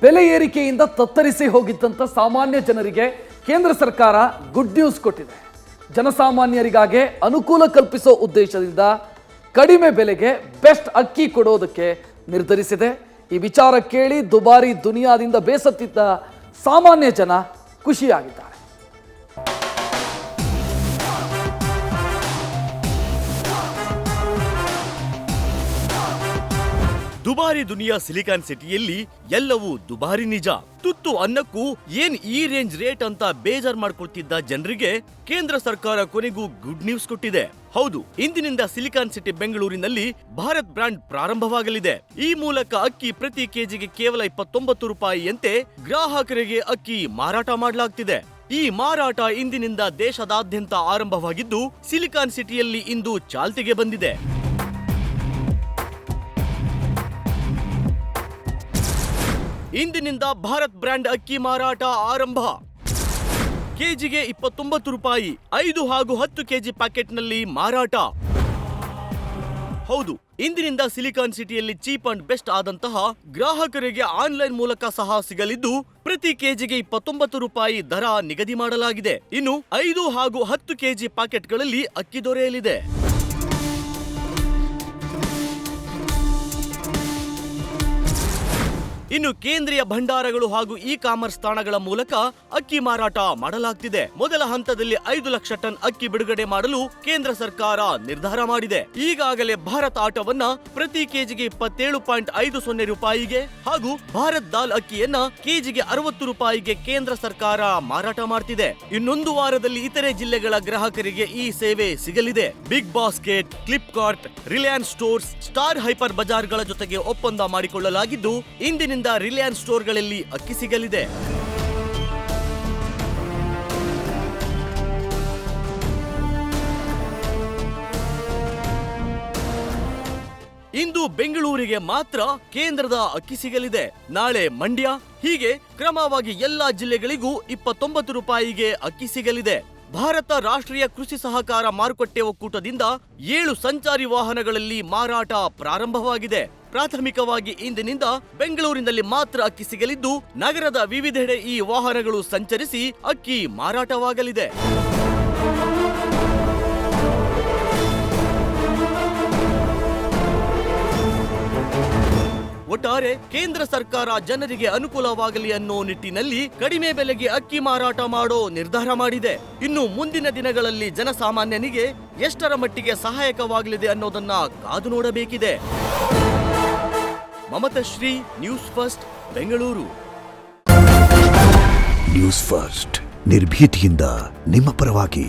ಬೆಲೆ ಏರಿಕೆಯಿಂದ ತತ್ತರಿಸಿ ಹೋಗಿದ್ದಂಥ ಸಾಮಾನ್ಯ ಜನರಿಗೆ ಕೇಂದ್ರ ಸರ್ಕಾರ ಗುಡ್ ನ್ಯೂಸ್ ಕೊಟ್ಟಿದೆ. ಜನಸಾಮಾನ್ಯರಿಗಾಗಿ ಅನುಕೂಲ ಕಲ್ಪಿಸೋ ಉದ್ದೇಶದಿಂದ ಕಡಿಮೆ ಬೆಲೆಗೆ ಬೆಸ್ಟ್ ಅಕ್ಕಿ ಕೊಡೋದಕ್ಕೆ ನಿರ್ಧರಿಸಿದೆ. ಈ ವಿಚಾರ ಕೇಳಿ ದುಬಾರಿ ದುನಿಯಾದಿಂದ ಬೇಸತ್ತಿದ್ದ ಸಾಮಾನ್ಯ ಜನ ಖುಷಿಯಾಗಿದ್ದಾರೆ. ದುಬಾರಿ ದುನಿಯಾ ಸಿಲಿಕಾನ್ ಸಿಟಿಯಲ್ಲಿ ಎಲ್ಲವೂ ದುಬಾರಿ ನಿಜ. ತುತ್ತು ಅನ್ನಕ್ಕೂ ಏನ್ ಈ ರೇಂಜ್ ರೇಟ್ ಅಂತ ಬೇಜಾರ್ ಮಾಡ್ಕೊಳ್ತಿದ್ದ ಜನರಿಗೆ ಕೇಂದ್ರ ಸರ್ಕಾರ ಕೊನೆಗೂ ಗುಡ್ ನ್ಯೂಸ್ ಕೊಟ್ಟಿದೆ. ಹೌದು, ಇಂದಿನಿಂದ ಸಿಲಿಕಾನ್ ಸಿಟಿ ಬೆಂಗಳೂರಿನಲ್ಲಿ ಭಾರತ್ ಬ್ರಾಂಡ್ ಪ್ರಾರಂಭವಾಗಲಿದೆ. ಈ ಮೂಲಕ ಅಕ್ಕಿ ಪ್ರತಿ ಕೆಜಿಗೆ ಕೇವಲ 29 ರೂಪಾಯಿಯಂತೆ ಗ್ರಾಹಕರಿಗೆ ಅಕ್ಕಿ ಮಾರಾಟ ಮಾಡಲಾಗ್ತಿದೆ. ಈ ಮಾರಾಟ ಇಂದಿನಿಂದ ದೇಶದಾದ್ಯಂತ ಆರಂಭವಾಗಿದ್ದು ಸಿಲಿಕಾನ್ ಸಿಟಿಯಲ್ಲಿ ಇಂದು ಚಾಲ್ತಿಗೆ ಬಂದಿದೆ. ಇಂದಿನಿಂದ ಭಾರತ್ ಬ್ರ್ಯಾಂಡ್ ಅಕ್ಕಿ ಮಾರಾಟ ಆರಂಭ. ಕೆಜಿಗೆ 29 ರೂಪಾಯಿ 5 ಹಾಗೂ 10 ಕೆಜಿ ಪ್ಯಾಕೆಟ್ನಲ್ಲಿ ಮಾರಾಟ. ಹೌದು, ಇಂದಿನಿಂದ ಸಿಲಿಕಾನ್ ಸಿಟಿಯಲ್ಲಿ ಚೀಪ್ ಅಂಡ್ ಬೆಸ್ಟ್ ಆದಂತಹ ಗ್ರಾಹಕರಿಗೆ ಆನ್ಲೈನ್ ಮೂಲಕ ಸಹ ಸಿಗಲಿದ್ದು ಪ್ರತಿ ಕೆಜಿಗೆ 29 ರೂಪಾಯಿ ದರ ನಿಗದಿ ಮಾಡಲಾಗಿದೆ. ಇನ್ನು 5 ಹಾಗೂ 10 ಕೆಜಿ ಪ್ಯಾಕೆಟ್ಗಳಲ್ಲಿ ಅಕ್ಕಿ ದೊರೆಯಲಿದೆ. ಇನ್ನು ಕೇಂದ್ರೀಯ ಭಂಡಾರಗಳು ಹಾಗೂ ಇ ಕಾಮರ್ಸ್ ತಾಣಗಳ ಮೂಲಕ ಅಕ್ಕಿ ಮಾರಾಟ ಮಾಡಲಾಗ್ತಿದೆ. ಮೊದಲ ಹಂತದಲ್ಲಿ 5 ಲಕ್ಷ ಟನ್ ಅಕ್ಕಿ ಬಿಡುಗಡೆ ಮಾಡಲು ಕೇಂದ್ರ ಸರ್ಕಾರ ನಿರ್ಧಾರ ಮಾಡಿದೆ. ಈಗಾಗಲೇ ಭಾರತ್ ಆಟವನ್ನ ಪ್ರತಿ ಕೆಜಿಗೆ 27.50 ರೂಪಾಯಿಗೆ ಹಾಗೂ ಭಾರತ್ ದಾಲ್ ಅಕ್ಕಿಯನ್ನ ಕೆಜಿಗೆ 60 ರೂಪಾಯಿಗೆ ಕೇಂದ್ರ ಸರ್ಕಾರ ಮಾರಾಟ ಮಾಡ್ತಿದೆ. ಇನ್ನೊಂದು ವಾರದಲ್ಲಿ ಇತರೆ ಜಿಲ್ಲೆಗಳ ಗ್ರಾಹಕರಿಗೆ ಈ ಸೇವೆ ಸಿಗಲಿದೆ. Big Basket, Flipkart, Reliance stores, Star Hyper ಬಜಾರ್ಗಳ ಜೊತೆಗೆ ಒಪ್ಪಂದ ಮಾಡಿಕೊಳ್ಳಲಾಗಿದ್ದು ಇಂದಿನಿಂದ ರಿಲಯನ್ಸ್ ಸ್ಟೋರ್ಗಳಲ್ಲಿ ಅಕ್ಕಿ ಸಿಗಲಿದೆ. ಇಂದು ಬೆಂಗಳೂರಿಗೆ ಮಾತ್ರ ಕೇಂದ್ರದ ಅಕ್ಕಿ ಸಿಗಲಿದೆ. ನಾಳೆ ಮಂಡ್ಯ, ಹೀಗೆ ಕ್ರಮವಾಗಿ ಎಲ್ಲಾ ಜಿಲ್ಲೆಗಳಿಗೂ 29 ರೂಪಾಯಿಗೆ ಅಕ್ಕಿ ಸಿಗಲಿದೆ. ಭಾರತ ರಾಷ್ಟ್ರೀಯ ಕೃಷಿ ಸಹಕಾರ ಮಾರುಕಟ್ಟೆ ಒಕ್ಕೂಟದಿಂದ 7 ಸಂಚಾರಿ ವಾಹನಗಳಲ್ಲಿ ಮಾರಾಟ ಪ್ರಾರಂಭವಾಗಿದೆ. ಪ್ರಾಥಮಿಕವಾಗಿ ಇಂದಿನಿಂದ ಬೆಂಗಳೂರಿನಲ್ಲಿ ಮಾತ್ರ ಅಕ್ಕಿ ಸಿಗಲಿದ್ದು ನಗರದ ವಿವಿಧೆಡೆ ಈ ವಾಹನಗಳು ಸಂಚರಿಸಿ ಅಕ್ಕಿ ಮಾರಾಟವಾಗಲಿದೆ. ಒಟ್ಟಾರೆ ಕೇಂದ್ರ ಸರ್ಕಾರ ಜನರಿಗೆ ಅನುಕೂಲವಾಗಲಿ ಅನ್ನೋ ನಿಟ್ಟಿನಲ್ಲಿ ಕಡಿಮೆ ಬೆಲೆಗೆ ಅಕ್ಕಿ ಮಾರಾಟ ಮಾಡೋ ನಿರ್ಧಾರ ಮಾಡಿದೆ. ಇನ್ನು ಮುಂದಿನ ದಿನಗಳಲ್ಲಿ ಜನಸಾಮಾನ್ಯನಿಗೆ ಎಷ್ಟರ ಮಟ್ಟಿಗೆ ಸಹಾಯಕವಾಗಲಿದೆ ಅನ್ನೋದನ್ನ ಕಾದು ನೋಡಬೇಕಿದೆ. Mamathashree, News First, Bengaluru. News First ನಿರ್ಭೀತಿಯಿಂದ ನಿಮ್ಮ ಪರವಾಗಿ.